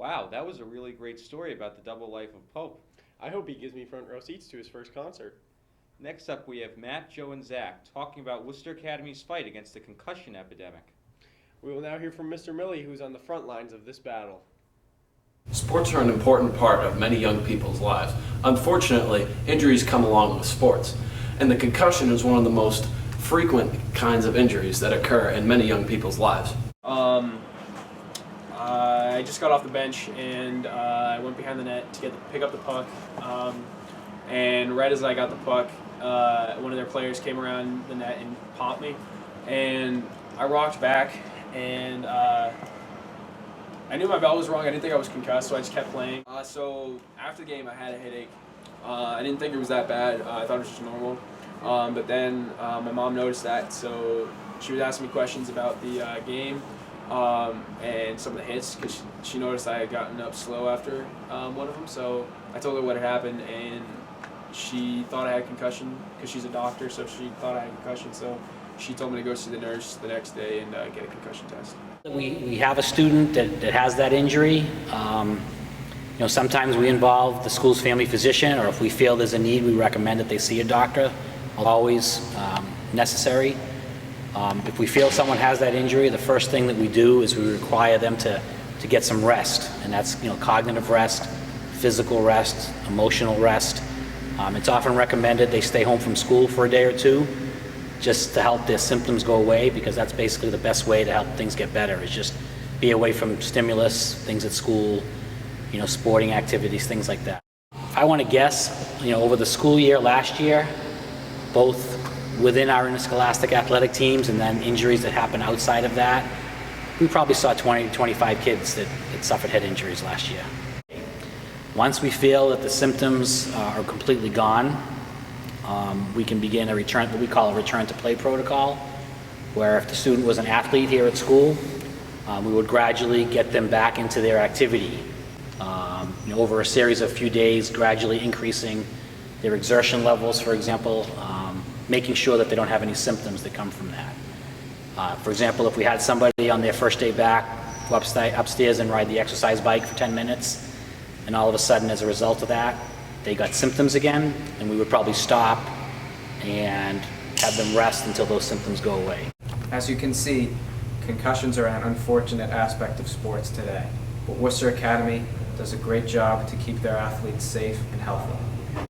Wow, that was a really great story about the double life of Pope. I hope he gives me front row seats to his first concert. Next up, we have Matt, Joe, and Zach talking about Worcester Academy's fight against the concussion epidemic. We will now hear from Mr. Milley, who's on the front lines of this battle. Sports are an important part of many young people's lives. Unfortunately, injuries come along with sports, and the concussion is one of the most frequent kinds of injuries that occur in many young people's lives. I just got off the bench and I went behind the net to pick up the puck. And right as I got the puck, one of their players came around the net and popped me. And I rocked back, and I knew my belt was wrong. I didn't think I was concussed, so I just kept playing. So after the game, I had a headache. I didn't think it was that bad. I thought it was just normal. But then my mom noticed that, so she was asking me questions about the game. And some of the hits, because she noticed I had gotten up slow after one of them. So I told her what had happened, and she thought I had concussion because she's a doctor, so she thought I had concussion. So she told me to go see the nurse the next day and get a concussion test. We have a student that has that injury. Sometimes we involve the school's family physician, or if we feel there's a need, we recommend that they see a doctor. Always necessary. If we feel someone has that injury, the first thing that we do is we require them to get some rest, and that's cognitive rest, physical rest, emotional rest. It's often recommended they stay home from school for a day or two just to help their symptoms go away, because that's basically the best way to help things get better, is just be away from stimulus, things at school, sporting activities, things like that. If I want to guess, over the school year last year, both within our interscholastic athletic teams and then injuries that happen outside of that, we probably saw 20 to 25 kids that suffered head injuries last year. Once we feel that the symptoms are completely gone, we can begin what we call a return to play protocol, where if the student was an athlete here at school, we would gradually get them back into their activity. Over a series of few days, gradually increasing their exertion levels, for example, making sure that they don't have any symptoms that come from that. For example, if we had somebody on their first day back go upstairs and ride the exercise bike for 10 minutes, and all of a sudden, as a result of that, they got symptoms again, and we would probably stop and have them rest until those symptoms go away. As you can see, concussions are an unfortunate aspect of sports today, but Worcester Academy does a great job to keep their athletes safe and healthy.